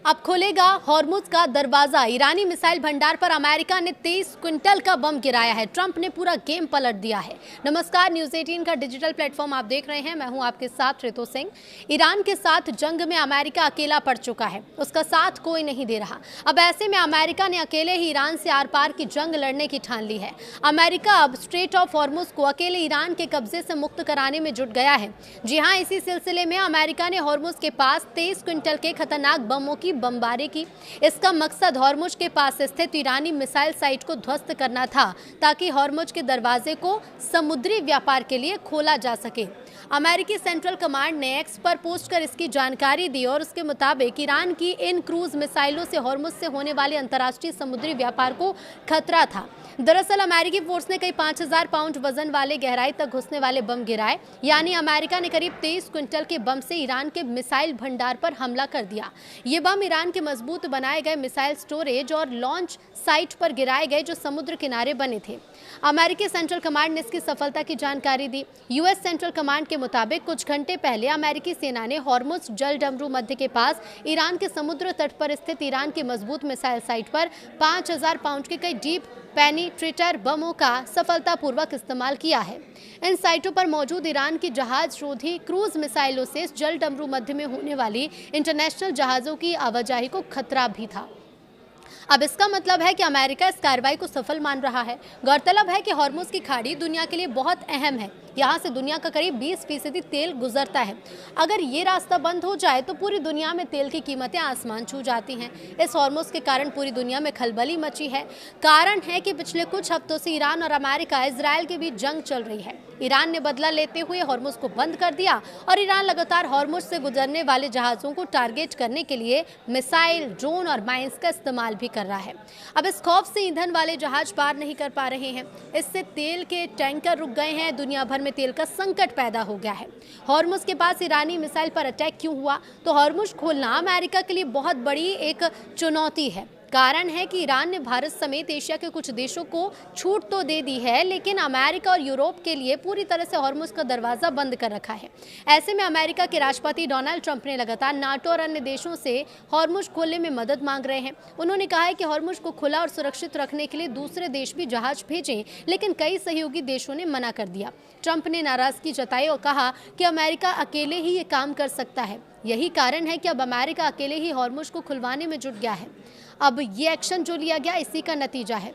अब खुलेगा हॉर्मुज का दरवाजा। ईरानी मिसाइल भंडार पर अमेरिका ने 23 क्विंटल का बम गिराया है। ट्रंप ने पूरा गेम पलट दिया है। नमस्कार, न्यूज़ 18 का डिजिटल प्लेटफॉर्म आप देख रहे हैं। मैं हूं आपके साथ रितु सिंह। ईरान के साथ जंग में अमेरिका अकेला पड़ चुका है, उसका साथ कोई नहीं दे रहा। अब ऐसे में अमेरिका ने अकेले ही ईरान से आर पार की जंग लड़ने की ठान ली है। अमेरिका अब स्ट्रेट ऑफ हॉर्मुज को अकेले ईरान के कब्जे से मुक्त कराने में जुट गया है। जी हाँ, इसी सिलसिले में अमेरिका ने हॉर्मुज के पास 23 क्विंटल के खतरनाक बमों की बमबारी की। इसका मकसद हॉर्मुज के पास स्थित ईरानी मिसाइल साइट को ध्वस्त करना था, ताकि हॉर्मुज के दरवाजे को समुद्री व्यापार के लिए खोला जा सके। अमेरिकी सेंट्रल कमांड ने एक्स पर पोस्ट कर इसकी जानकारी दी और उसके मुताबिक ईरान की इन क्रूज मिसाइलों से हॉर्मुज से होने वाले अंतर्राष्ट्रीय समुद्री व्यापार को खतरा था। दरअसल अमेरिकी फोर्स ने कई 5000 पाउंड वजन वाले गहराई तक घुसने वाले बम गिराए, यानी अमेरिका ने करीब 23 क्विंटल के बम से ईरान के मिसाइल भंडार पर हमला कर दिया। ये बम ईरान के मजबूत बनाए गए मिसाइल स्टोरेज और लॉन्च साइट पर गिराए गए, जो समुद्र किनारे बने थे। अमेरिकी सेंट्रल कमांड ने इसकी सफलता की जानकारी दी। यूएस सेंट्रल कमांड के मुताबिक कुछ घंटे पहले अमेरिकी सेना ने हॉर्मुज जल डमरू मध्य के पास ईरान के समुद्र तट पर स्थित ईरान के मजबूत मिसाइल साइट पर 5000 पाउंड के कई डीप पेनिट्रेटर बमों का सफलतापूर्वक इस्तेमाल किया है। इन साइटों पर मौजूद ईरान की जहाज रोधी क्रूज मिसाइलों से जल डमरू मध्य में होने वाली इंटरनेशनल जहाज़ों की आवाजाही को खतरा भी था। अब इसका मतलब है कि अमेरिका इस कार्रवाई को सफल मान रहा है। गौरतलब है कि हॉर्मुज की खाड़ी दुनिया के लिए बहुत अहम है। यहाँ से दुनिया का करीब 20% तेल गुजरता है। अगर ये रास्ता बंद हो जाए तो पूरी दुनिया में तेल की कीमतें आसमान छू जाती हैं। इस हॉर्मुज के कारण पूरी दुनिया में खलबली मची है। कारण है कि पिछले कुछ हफ्तों से ईरान और अमेरिका इजरायल के बीच जंग चल रही है। ईरान ने बदला लेते हुए हॉर्मुज को बंद कर दिया और ईरान लगातार हॉर्मुज से गुजरने वाले जहाज़ों को टारगेट करने के लिए मिसाइल, ड्रोन और माइंस का इस्तेमाल भी कर रहा है। अब इस खौफ से ईंधन वाले जहाज पार नहीं कर पा रहे हैं। इससे तेल के टैंकर रुक गए हैं। दुनिया भर में तेल का संकट पैदा हो गया है। हॉर्मुज के पास ईरानी मिसाइल पर अटैक क्यों हुआ? तो हॉर्मुज खोलना अमेरिका के लिए बहुत बड़ी एक चुनौती है। कारण है कि ईरान ने भारत समेत एशिया के कुछ देशों को छूट तो दे दी है, लेकिन अमेरिका और यूरोप के लिए पूरी तरह से हॉर्मुज का दरवाजा बंद कर रखा है। ऐसे में अमेरिका के राष्ट्रपति डोनाल्ड ट्रंप ने लगातार नाटो और अन्य देशों से हॉर्मुज खोलने में मदद मांग रहे हैं। उन्होंने कहा है कि हॉर्मुज को खुला और सुरक्षित रखने के लिए दूसरे देश भी जहाज भेजें, लेकिन कई सहयोगी देशों ने मना कर दिया। ट्रंप ने नाराजगी जताई और कहा कि अमेरिका अकेले ही ये काम कर सकता है। यही कारण है कि अब अमेरिका अकेले ही हॉर्मुज को खुलवाने में जुट गया है। अब ये एक्शन जो लिया गया, इसी का नतीजा है।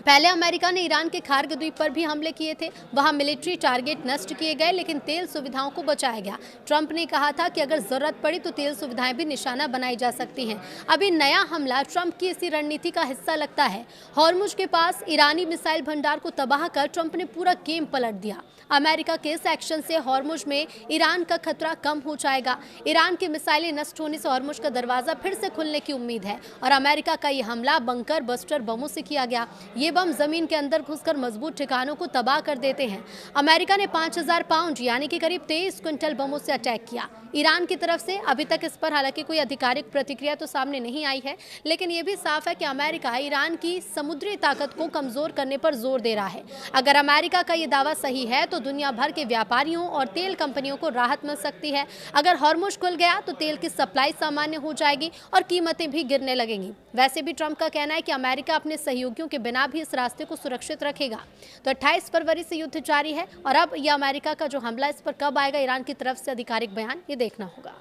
पहले अमेरिका ने ईरान के खार्ग द्वीप पर भी हमले किए थे। वहां मिलिट्री टारगेट नष्ट किए गए, लेकिन तेल सुविधाओं को बचाया गया। ट्रंप ने कहा था कि अगर जरूरत पड़ी तो तेल सुविधाएं भी निशाना बनाई जा सकती हैं। अभी नया हमला ट्रंप की इसी रणनीति का हिस्सा लगता है। हॉर्मुज के पास ईरानी मिसाइल भंडार को तबाह कर ट्रंप ने पूरा गेम पलट दिया। अमेरिका के इस एक्शन से हॉर्मुज में ईरान का खतरा कम हो जाएगा। ईरान की मिसाइलें नष्ट होने से हॉर्मुज का दरवाजा फिर से खुलने की उम्मीद है। और अमेरिका का यह हमला बंकर बस्टर बमों से किया गया। ये बम जमीन के अंदर घुसकर मजबूत ठिकानों को तबाह कर देते हैं। अमेरिका ने 5000 पाउंड यानी कि करीब 23 क्विंटल बमों से अटैक किया। ईरान की तरफ से अभी तक इस पर हालांकि कोई आधिकारिक प्रतिक्रिया तो सामने नहीं आई है, लेकिन यह भी साफ है कि अमेरिका ईरान की समुद्री ताकत को कमजोर करने पर जोर दे रहा है। अगर अमेरिका का यह दावा सही है तो दुनिया भर के व्यापारियों और तेल कंपनियों को राहत मिल सकती है। अगर हॉर्मुज खुल गया तो तेल की सप्लाई सामान्य हो जाएगी और कीमतें भी गिरने लगेंगी। वैसे भी ट्रंप का कहना है कि अमेरिका अपने सहयोगियों के बिना भी इस रास्ते को सुरक्षित रखेगा। तो 28 फरवरी से युद्ध जारी है और अब यह अमेरिका का जो हमला, इस पर कब आएगा ईरान की तरफ से आधिकारिक बयान, ये देखना होगा।